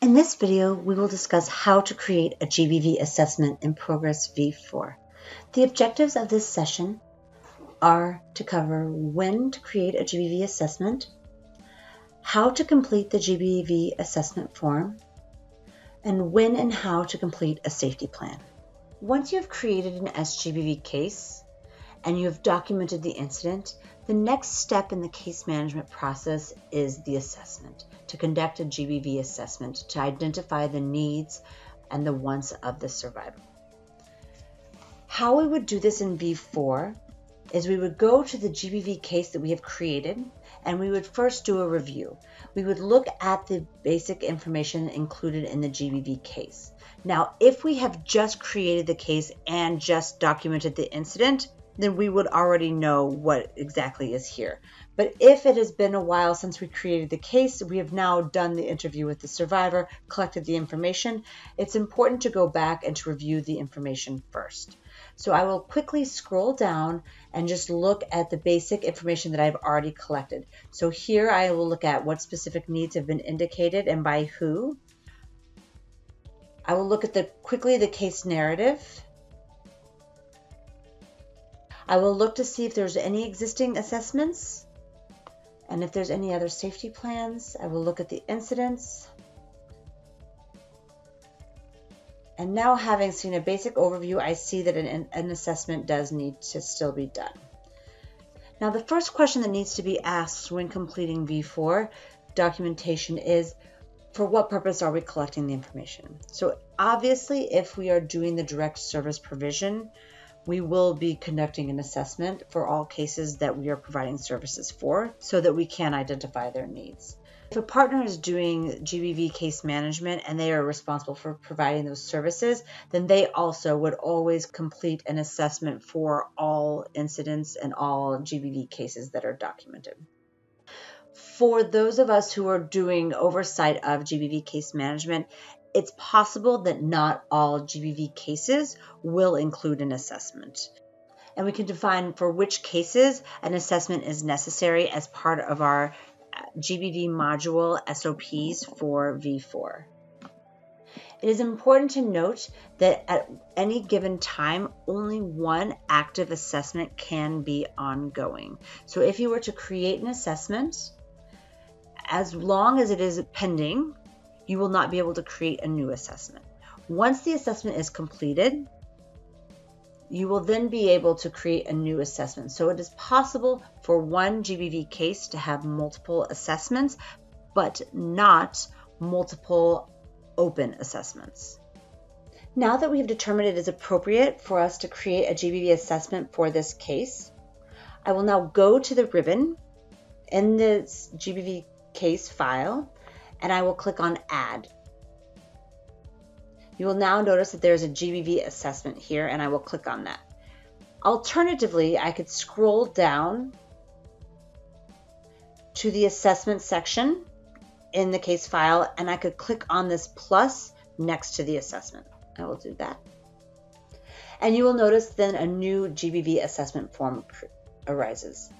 In this video, we will discuss how to create a GBV assessment in Progress V4. The objectives of this session are to cover when to create a GBV assessment, how to complete the GBV assessment form, and when and how to complete a safety plan. Once you have created an SGBV case and you have documented the incident, the next step in the case management process is the assessment, to conduct a GBV assessment to identify the needs and the wants of the survivor. How we would do this in V4 is we would go to the GBV case that we have created and we would first do a review. We would look at the basic information included in the GBV case. Now, if we have just created the case and just documented the incident, then we would already know what exactly is here. But if it has been a while since we created the case, we have now done the interview with the survivor, collected the information, it's important to go back and to review the information first. So I will quickly scroll down and just look at the basic information that I've already collected. So here I will look at what specific needs have been indicated and by who. I will look at quickly the case narrative. I will look to see if there's any existing assessments and if there's any other safety plans. I will look at the incidents. And now, having seen a basic overview, I see that an assessment does need to still be done. Now, the first question that needs to be asked when completing V4 documentation is, for what purpose are we collecting the information? So obviously, if we are doing the direct service provision, we will be conducting an assessment for all cases that we are providing services for so that we can identify their needs. If a partner is doing GBV case management and they are responsible for providing those services, then they also would always complete an assessment for all incidents and all GBV cases that are documented. For those of us who are doing oversight of GBV case management, it's possible that not all GBV cases will include an assessment. And we can define for which cases an assessment is necessary as part of our GBV module SOPs for V4. It is important to note that at any given time, only one active assessment can be ongoing. So if you were to create an assessment, as long as it is pending, you will not be able to create a new assessment. Once the assessment is completed, you will then be able to create a new assessment. So it is possible for one GBV case to have multiple assessments, but not multiple open assessments. Now that we have determined it is appropriate for us to create a GBV assessment for this case, I will now go to the ribbon in this GBV case file, and I will click on Add. You will now notice that there's a GBV assessment here, and I will click on that. Alternatively, I could scroll down to the assessment section in the case file, and I could click on this plus next to the assessment. I will do that. And you will notice then a new GBV assessment form arises.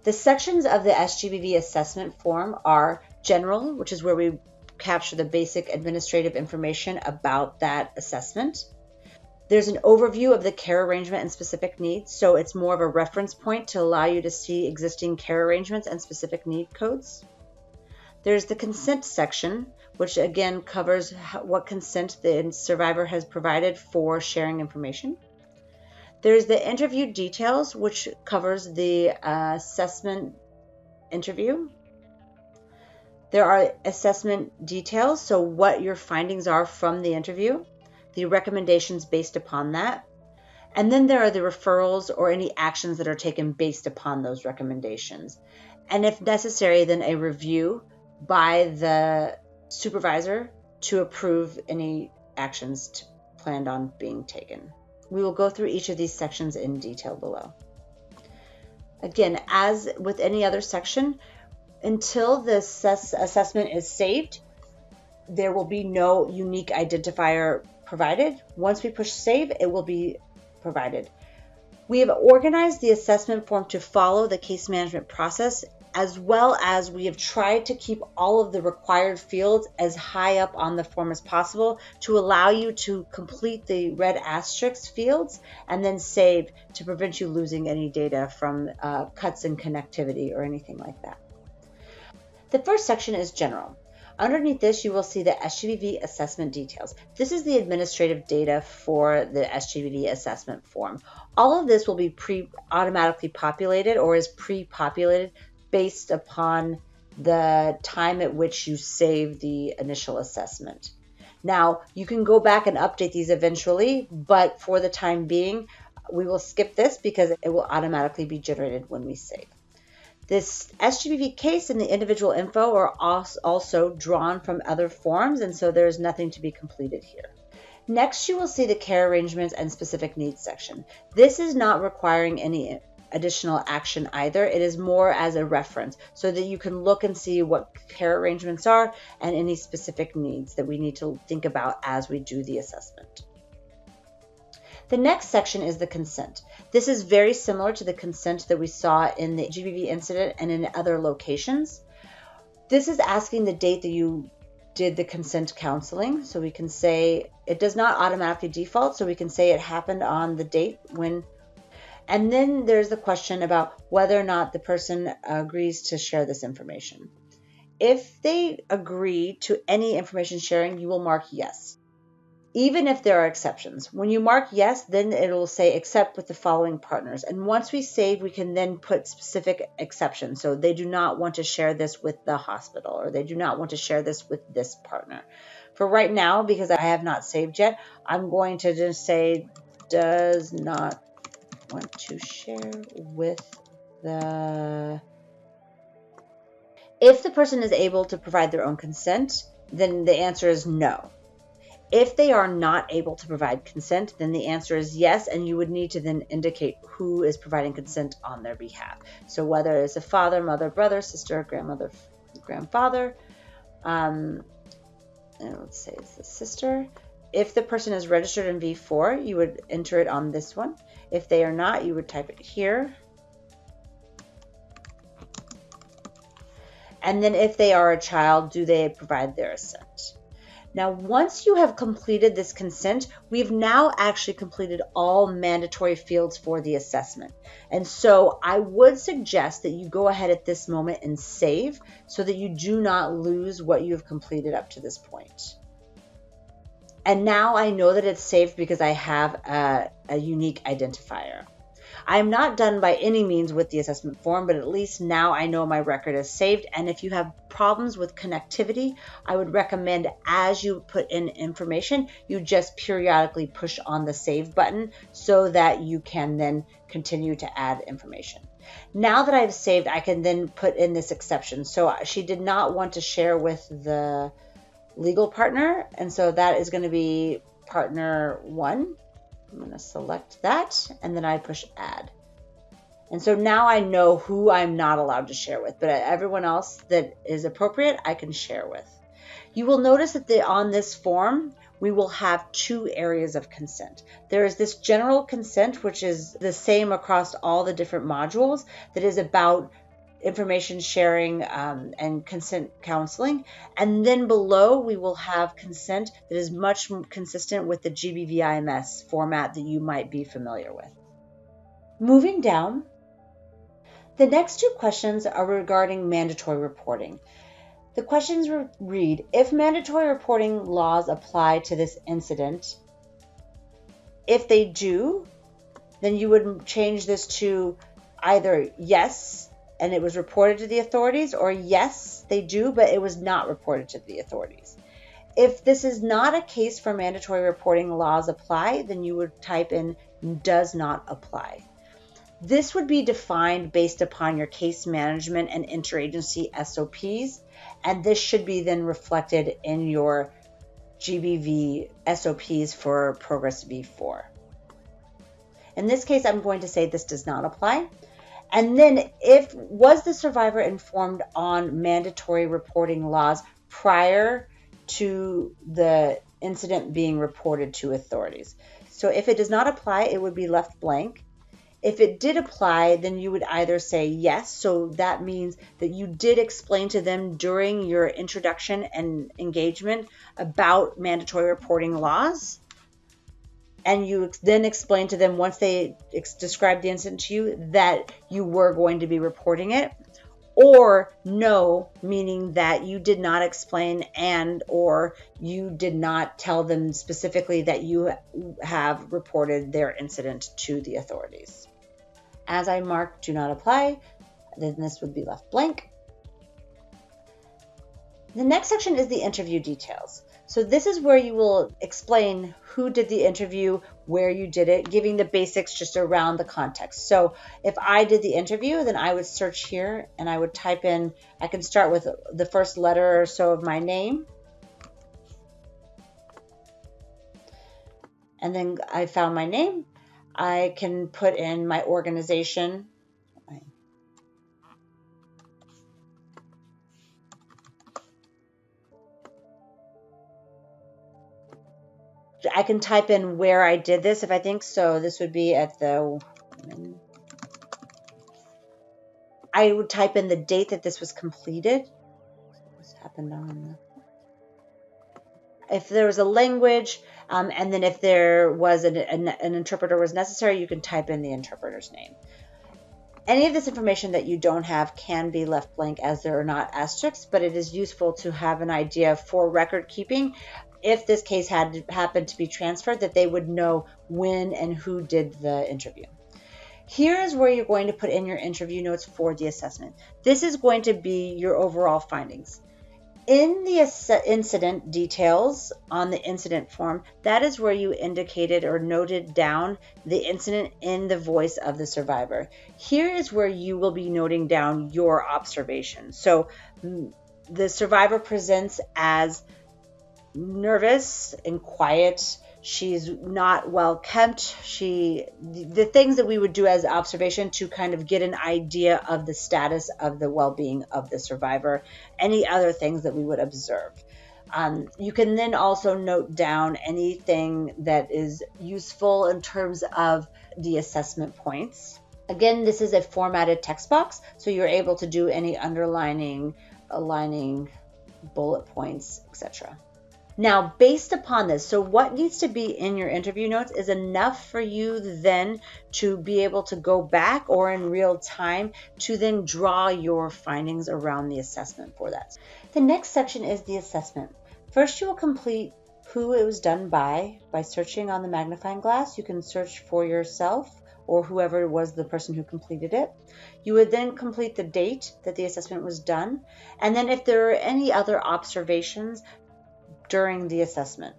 The sections of the SGBV assessment form are General, which is where we capture the basic administrative information about that assessment. There's an overview of the care arrangement and specific needs, so it's more of a reference point to allow you to see existing care arrangements and specific need codes. There's the Consent section, which again covers what consent the survivor has provided for sharing information. There's the Interview Details, which covers the assessment interview. There are assessment details, so what your findings are from the interview, the recommendations based upon that, and then there are the referrals or any actions that are taken based upon those recommendations. And if necessary, then a review by the supervisor to approve any actions planned on being taken. We will go through each of these sections in detail below. Again, as with any other section, until the assessment is saved, there will be no unique identifier provided. Once we push save, it will be provided. We have organized the assessment form to follow the case management process as well as we have tried to keep all of the required fields as high up on the form as possible to allow you to complete the red asterisk fields and then save to prevent you losing any data from cuts in connectivity or anything like that. The first section is general. Underneath this, you will see the SGBV assessment details. This is the administrative data for the SGBV assessment form. All of this will be automatically populated or is pre-populated based upon the time at which you save the initial assessment. Now, you can go back and update these eventually, but for the time being, we will skip this because it will automatically be generated when we save. This SGBV case and the individual info are also drawn from other forms, and so there's nothing to be completed here. Next, you will see the care arrangements and specific needs section. This is not requiring any additional action either. It is more as a reference so that you can look and see what care arrangements are and any specific needs that we need to think about as we do the assessment. The next section is the consent. This is very similar to the consent that we saw in the GBV incident and in other locations. This is asking the date that you did the consent counseling. So we can say it does not automatically default. So we can say it happened on the date when. And then there's the question about whether or not the person agrees to share this information. If they agree to any information sharing, you will mark yes. Even if there are exceptions. When you mark yes, then it will say except with the following partners. And once we save, we can then put specific exceptions. So they do not want to share this with the hospital, or they do not want to share this with this partner. For right now, because I have not saved yet, I'm going to just say does not want to share with the... If the person is able to provide their own consent, then the answer is no. If they are not able to provide consent, then the answer is yes, and you would need to then indicate who is providing consent on their behalf. So whether it's a father, mother, brother, sister, grandmother, grandfather, and let's say it's the sister. If the person is registered in V4, you would enter it on this one. If they are not, you would type it here. And then if they are a child, do they provide their assent? Now, once you have completed this consent, we've now actually completed all mandatory fields for the assessment. And so I would suggest that you go ahead at this moment and save so that you do not lose what you have completed up to this point. And now I know that it's saved because I have a unique identifier. I am not done by any means with the assessment form, but at least now I know my record is saved. And if you have problems with connectivity, I would recommend as you put in information, you just periodically push on the save button so that you can then continue to add information. Now that I've saved, I can then put in this exception. So she did not want to share with the legal partner, and so that is going to be partner 1. I'm going to select that, and then I push add. And so now I know who I'm not allowed to share with, but everyone else that is appropriate, I can share with. You will notice that on this form, we will have 2 areas of consent. There is this general consent, which is the same across all the different modules, that is about information sharing and consent counseling. And then below we will have consent that is much consistent with the GBV-IMS format that you might be familiar with. Moving down, the next 2 questions are regarding mandatory reporting. The questions read, if mandatory reporting laws apply to this incident, if they do, then you would change this to either yes, and it was reported to the authorities, or yes, they do, but it was not reported to the authorities. If this is not a case for mandatory reporting laws apply, then you would type in does not apply. This would be defined based upon your case management and interagency SOPs, and this should be then reflected in your GBV SOPs for Progress V4. In this case, I'm going to say this does not apply. And then was the survivor informed on mandatory reporting laws prior to the incident being reported to authorities? So if it does not apply, it would be left blank. If it did apply, then you would either say yes, so that means that you did explain to them during your introduction and engagement about mandatory reporting laws, and you then explain to them once they describe the incident to you that you were going to be reporting it, or no, meaning that you did not explain and or you did not tell them specifically that you have reported their incident to the authorities. As I marked do not apply, then this would be left blank. The next section is the interview details. So this is where you will explain who did the interview, where you did it, giving the basics just around the context. So if I did the interview, then I would search here and I would type in, I can start with the first letter or so of my name. And then I found my name. I can put in my organization. I can type in where I did this if I think so. This would be at the, I would type in the date that this was completed. This happened on, if there was a language, and then if there was an interpreter was necessary, you can type in the interpreter's name. Any of this information that you don't have can be left blank as there are not asterisks, but it is useful to have an idea for record keeping. If this case had happened to be transferred, that they would know when and who did the interview. Here is where you're going to put in your interview notes for the assessment. This is going to be your overall findings. In the incident details on the incident form, that is where you indicated or noted down the incident in the voice of the survivor. Here is where you will be noting down your observation. So the survivor presents as nervous and quiet. She's not well kept. The things that we would do as observation to kind of get an idea of the status of the well-being of the survivor, any other things that we would observe. You can then also note down anything that is useful in terms of the assessment points. Again, this is a formatted text box, so you're able to do any underlining, aligning, bullet points, etc. Now, based upon this, so what needs to be in your interview notes is enough for you then to be able to go back or in real time to then draw your findings around the assessment for that. The next section is the assessment. First, you will complete who it was done by searching on the magnifying glass. You can search for yourself or whoever was the person who completed it. You would then complete the date that the assessment was done. And then if there are any other observations during the assessment.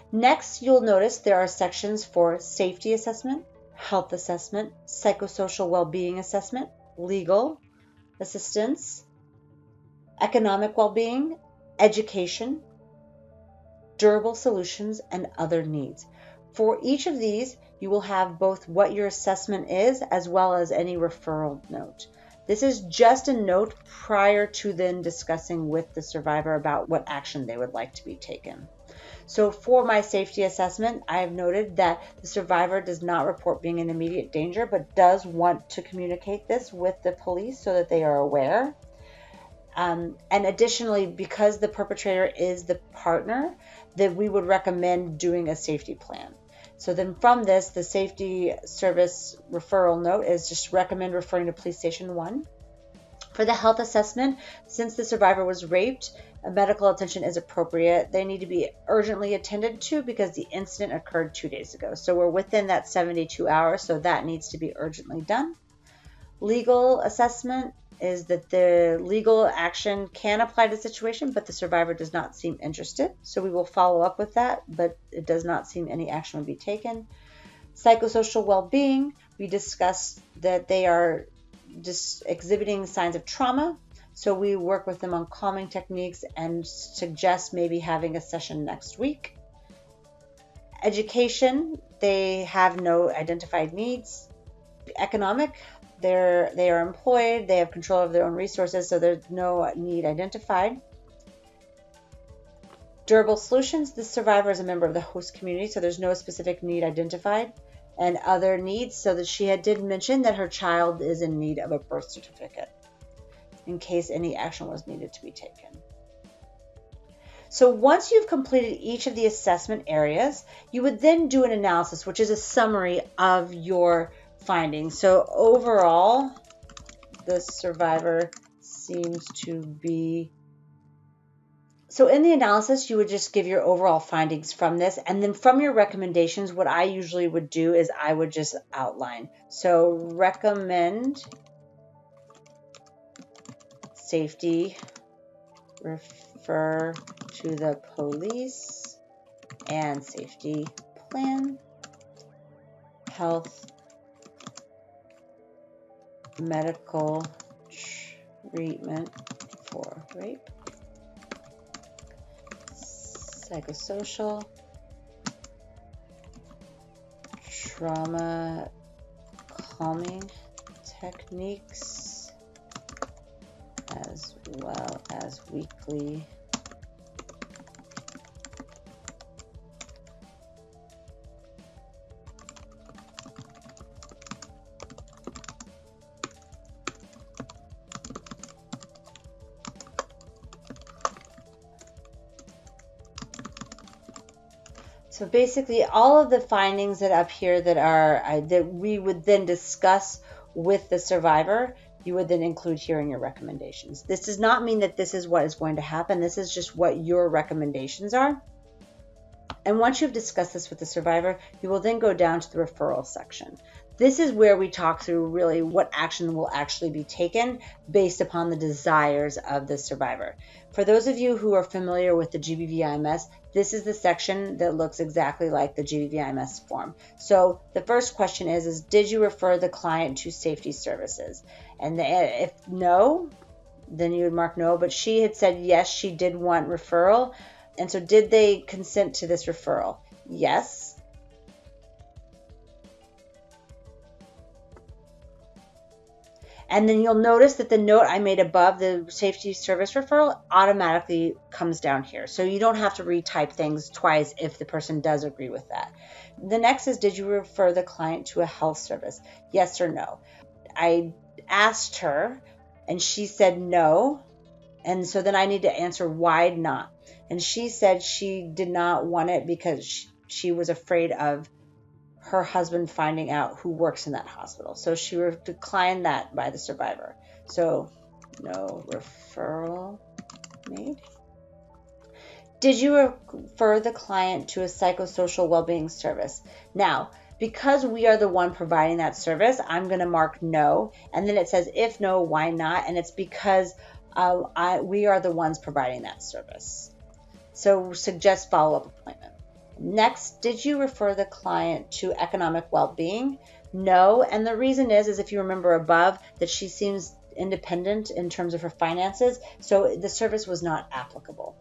Next, you'll notice there are sections for safety assessment, health assessment, psychosocial well-being assessment, legal assistance, economic well-being, education, durable solutions, and other needs. For each of these, you will have both what your assessment is as well as any referral note. This is just a note prior to then discussing with the survivor about what action they would like to be taken. So for my safety assessment, I have noted that the survivor does not report being in immediate danger, but does want to communicate this with the police so that they are aware. And additionally, because the perpetrator is the partner, that we would recommend doing a safety plan. So then from this, the safety service referral note is just recommend referring to police station 1. For the health assessment, since the survivor was raped, medical attention is appropriate. They need to be urgently attended to because the incident occurred 2 days ago. So we're within that 72 hours, so that needs to be urgently done. Legal assessment is that the legal action can apply to the situation, but the survivor does not seem interested. So we will follow up with that, but it does not seem any action would be taken. Psychosocial well-being, we discussed that they are just exhibiting signs of trauma. So we work with them on calming techniques and suggest maybe having a session next week. Education, they have no identified needs. Economic, they are employed, they have control of their own resources, so there's no need identified. Durable solutions, the survivor is a member of the host community, so there's no specific need identified. and other needs, so that she did mention that her child is in need of a birth certificate in case any action was needed to be taken. So once you've completed each of the assessment areas, you would then do an analysis, which is a summary of your findings. So overall, the survivor seems to be... So in the analysis, you would just give your overall findings from this. And then from your recommendations, what I usually would do is I would just outline. So recommend safety, refer to the police and safety plan, health, medical treatment for rape, psychosocial, trauma calming techniques, as well as weekly So basically all of the findings that up here that we would then discuss with the survivor, you would then include here in your recommendations. This does not mean that this is what is going to happen. This is just what your recommendations are. And once you've discussed this with the survivor, you will then go down to the referral section. This is where we talk through really what action will actually be taken based upon the desires of the survivor. For those of you who are familiar with the GBV-IMS, this is the section that looks exactly like the GBV-IMS form. So the first question is did you refer the client to safety services? And if no, then you would mark no, but she had said yes, she did want referral. And so did they consent to this referral? Yes. And then you'll notice that the note I made above the safety service referral automatically comes down here. So you don't have to retype things twice if the person does agree with that. The next is, did you refer the client to a health service? Yes or no? I asked her and she said no. And so then I need to answer why not. And she said she did not want it because she was afraid of her husband finding out who works in that hospital. So she declined that by the survivor. So no referral made. Did you refer the client to a psychosocial well-being service? Now, because we are the one providing that service, I'm going to mark no. And then it says, if no, why not? And it's because we are the ones providing that service. So suggest follow-up appointment. Next, did you refer the client to economic well-being? No, and the reason is if you remember above that she seems independent in terms of her finances, so the service was not applicable.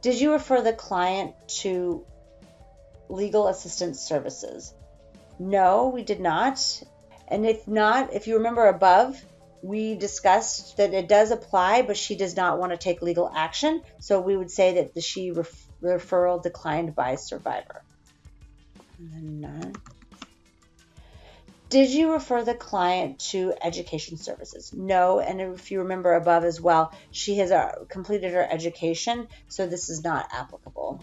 Did you refer the client to legal assistance services? No, we did not. And if not, if you remember above, we discussed that it does apply, but she does not want to take legal action. So we would say that she referral declined by survivor. And then none. Did you refer the client to education services? No, and if you remember above as well, she has completed her education, so this is not applicable.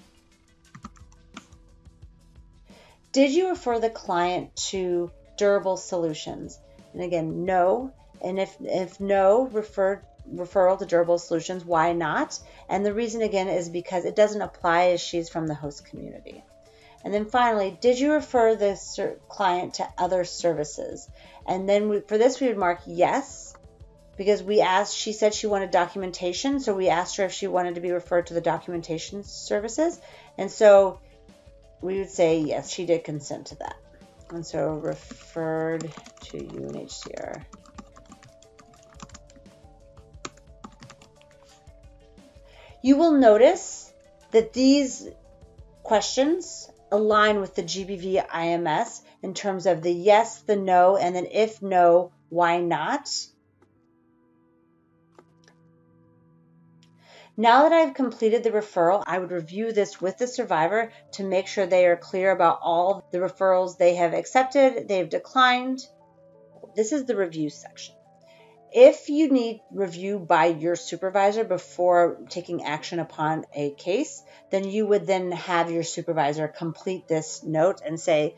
Did you refer the client to durable solutions? And again, no. And if no, referral to durable solutions, why not? And the reason again is because it doesn't apply as she's from the host community. And then finally, did you refer the client to other services? And then for this we would mark yes, because she said she wanted documentation, so we asked her if she wanted to be referred to the documentation services, and so we would say yes, she did consent to that. And so referred to UNHCR. You will notice that these questions align with the GBV IMS in terms of the yes, the no, and then if no, why not? Now that I've completed the referral, I would review this with the survivor to make sure they are clear about all the referrals they have accepted, they've declined. This is the review section. If you need review by your supervisor before taking action upon a case, then you would then have your supervisor complete this note and say,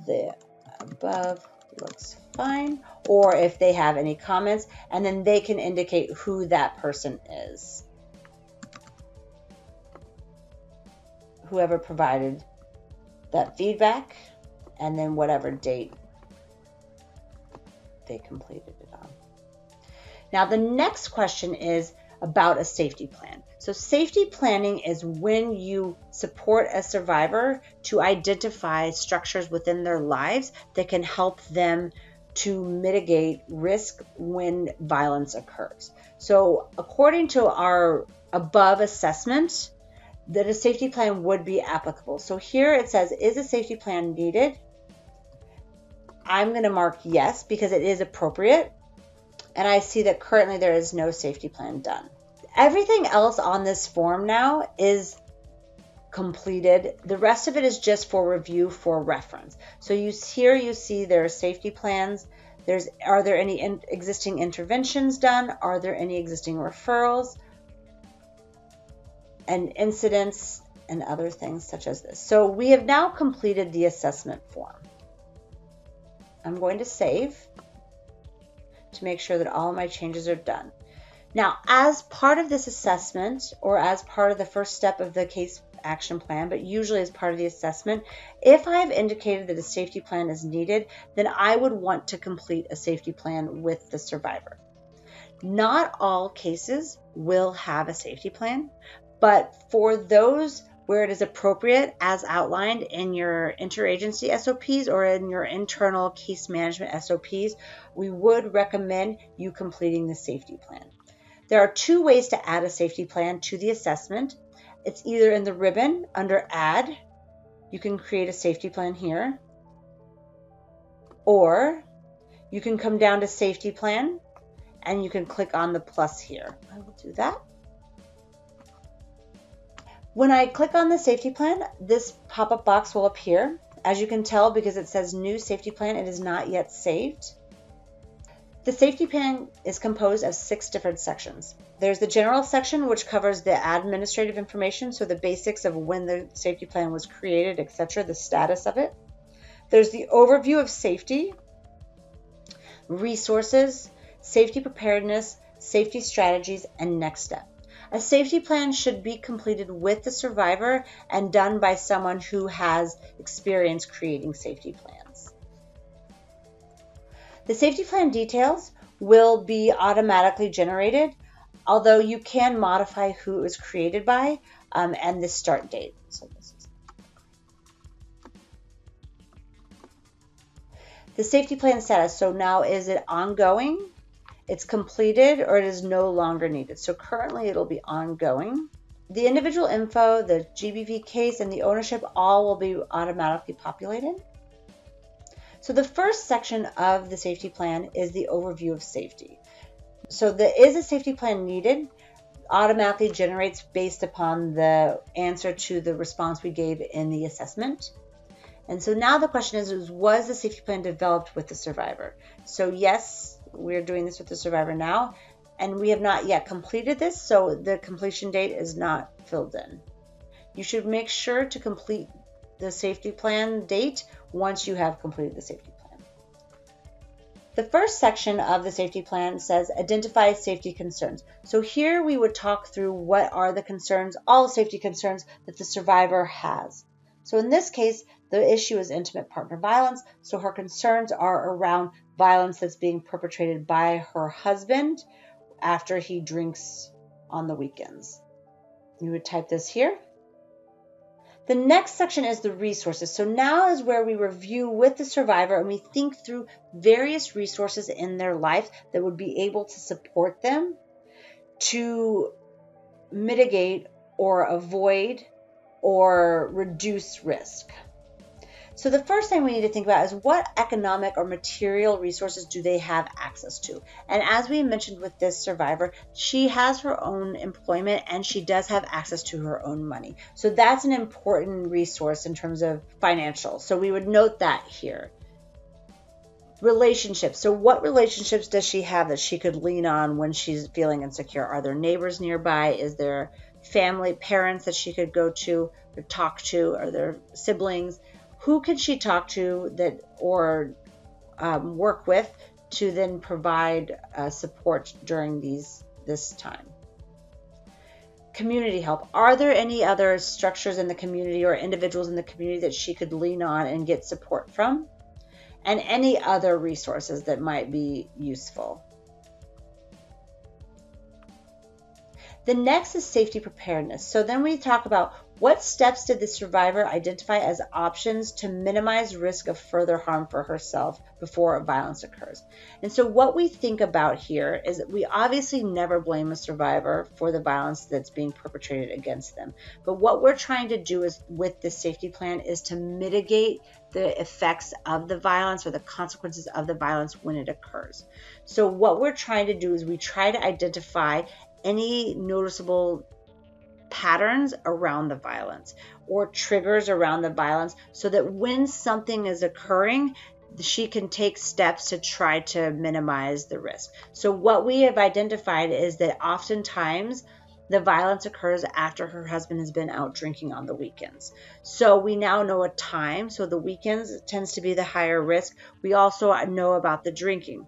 the above looks fine, or if they have any comments, and then they can indicate who that person is. Whoever provided that feedback, and then whatever date they completed it on. Now, the next question is about a safety plan. So safety planning is when you support a survivor to identify structures within their lives that can help them to mitigate risk when violence occurs. So according to our above assessment, that a safety plan would be applicable. So here it says, is a safety plan needed? I'm going to mark yes because it is appropriate. And I see that currently there is no safety plan done. Everything else on this form now is completed. The rest of it is just for review for reference. So here you see there are safety plans. Are there any existing interventions done? Are there any existing referrals and incidents and other things such as this? So we have now completed the assessment form. I'm going to save to make sure that all of my changes are done. Now, as part of this assessment, or as part of the first step of the case action plan, but usually as part of the assessment, if I have indicated that a safety plan is needed, then I would want to complete a safety plan with the survivor. Not all cases will have a safety plan, but for those where it is appropriate, as outlined in your interagency SOPs or in your internal case management SOPs, we would recommend you completing the safety plan. There are two ways to add a safety plan to the assessment. It's either in the ribbon under Add, you can create a safety plan here, or you can come down to Safety Plan and you can click on the plus here. I will do that. When I click on the safety plan, this pop-up box will appear. As you can tell, because it says new safety plan, it is not yet saved. The safety plan is composed of 6 different sections. There's the general section, which covers the administrative information, so the basics of when the safety plan was created, etc., the status of it. There's the overview of safety, resources, safety preparedness, safety strategies, and next step. A safety plan should be completed with the survivor and done by someone who has experience creating safety plans. The safety plan details will be automatically generated, although you can modify who it was created by and the start date. So this is the safety plan status. So now, is it ongoing? It's completed, or it is no longer needed. So currently it'll be ongoing. The individual info, the GBV case, and the ownership all will be automatically populated. So the first section of the safety plan is the overview of safety. So the is a safety plan needed automatically generates based upon the answer to the response we gave in the assessment. And so now the question is was the safety plan developed with the survivor? So yes, we're doing this with the survivor now, and we have not yet completed this, so the completion date is not filled in. You should make sure to complete the safety plan date once you have completed the safety plan. The first section of the safety plan says identify safety concerns. So here we would talk through what are the concerns, all safety concerns that the survivor has. So in this case, the issue is intimate partner violence. So her concerns are around violence that's being perpetrated by her husband after he drinks on the weekends. You would type this here. The next section is the resources. So now is where we review with the survivor and we think through various resources in their life that would be able to support them to mitigate or avoid or reduce risk. So the first thing we need to think about is what economic or material resources do they have access to? And as we mentioned with this survivor, she has her own employment and she does have access to her own money. So that's an important resource in terms of financial. So we would note that here. Relationships. So what relationships does she have that she could lean on when she's feeling insecure? Are there neighbors nearby? Is there family, parents that she could go to or talk to? Are there siblings? Who could she talk to that or work with to then provide support during this time? Community help. Are there any other structures in the community or individuals in the community that she could lean on and get support from? And any other resources that might be useful. The next is safety preparedness. So then we talk about what steps did the survivor identify as options to minimize risk of further harm for herself before violence occurs. And so what we think about here is that we obviously never blame a survivor for the violence that's being perpetrated against them. But what we're trying to do is with this safety plan is to mitigate the effects of the violence or the consequences of the violence when it occurs. So what we're trying to do is we try to identify any noticeable patterns around the violence or triggers around the violence so that when something is occurring, she can take steps to try to minimize the risk. So what we have identified is that oftentimes the violence occurs after her husband has been out drinking on the weekends. So we now know a time. So the weekends tends to be the higher risk. We also know about the drinking.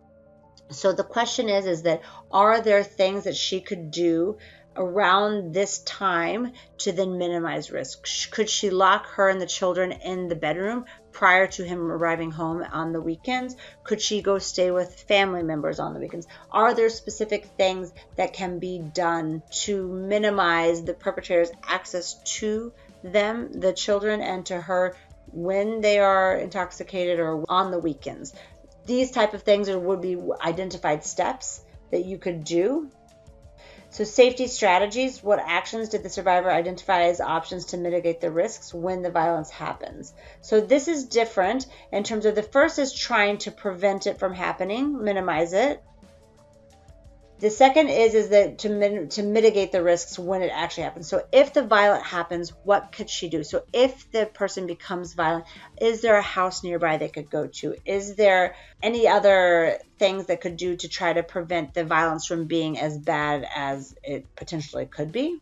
So the question is that are there things that she could do around this time to then minimize risk? Could she lock her and the children in the bedroom prior to him arriving home on the weekends? Could she go stay with family members on the weekends? Are there specific things that can be done to minimize the perpetrator's access to them, the children, and to her when they are intoxicated or on the weekends? These type of things would be identified steps that you could do. So safety strategies, what actions did the survivor identify as options to mitigate the risks when the violence happens? So this is different in terms of the first is trying to prevent it from happening, minimize it. The second is that to mitigate the risks when it actually happens. So if the violence happens, what could she do? So if the person becomes violent, is there a house nearby they could go to? Is there any other things that could do to try to prevent the violence from being as bad as it potentially could be?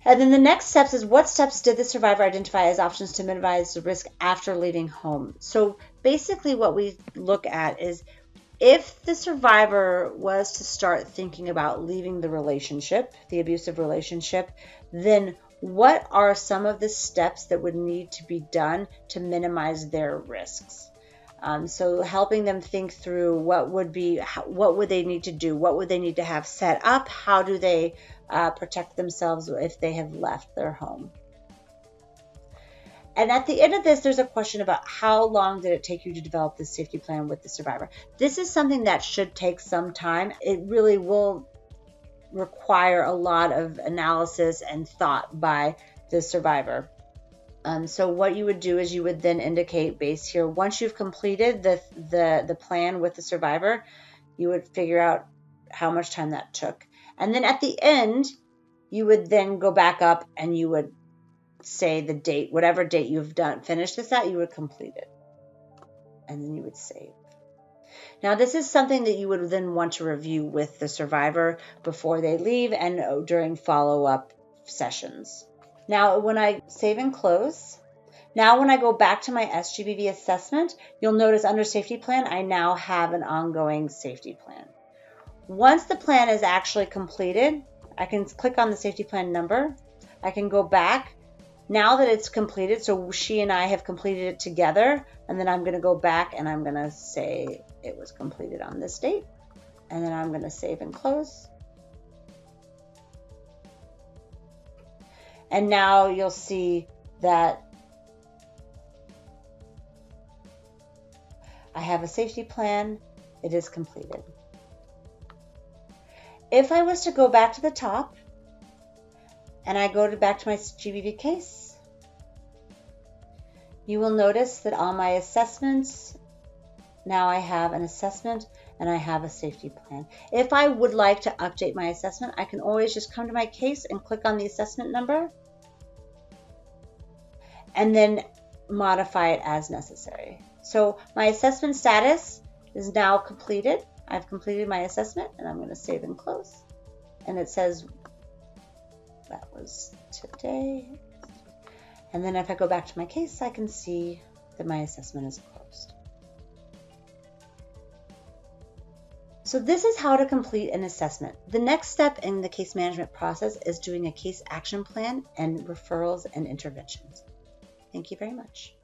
And then the next steps is what steps did the survivor identify as options to minimize the risk after leaving home? So basically what we look at is if the survivor was to start thinking about leaving the relationship, the abusive relationship, then what are some of the steps that would need to be done to minimize their risks? So helping them think through what would they need to do? What would they need to have set up? How do they protect themselves if they have left their home? And at the end of this, there's a question about how long did it take you to develop this safety plan with the survivor? This is something that should take some time. It really will require a lot of analysis and thought by the survivor. So what you would do is you would then indicate base here. Once you've completed the plan with the survivor, you would figure out how much time that took. And then at the end, you would then go back up and you would say the date, whatever date you've finished this at, you would complete it. And then you would save. Now, this is something that you would then want to review with the survivor before they leave and during follow-up sessions. Now, when I save and close, now when I go back to my SGBV assessment, you'll notice under safety plan, I now have an ongoing safety plan. Once the plan is actually completed, I can click on the safety plan number. I can go back. Now that it's completed, so she and I have completed it together, and then I'm going to go back and I'm going to say it was completed on this date, and then I'm going to save and close. And now you'll see that I have a safety plan. It is completed. If I was to go back to the top, and I go back to my GBV case, You will notice that on my assessments, now I have an assessment and I have a safety plan. If I would like to update my assessment, I can always just come to my case and click on the assessment number and then modify it as necessary. So my assessment status is now completed. I've completed my assessment and I'm going to save and close. And it says that was today. And then if I go back to my case, I can see that my assessment is closed. So this is how to complete an assessment. The next step in the case management process is doing a case action plan and referrals and interventions. Thank you very much.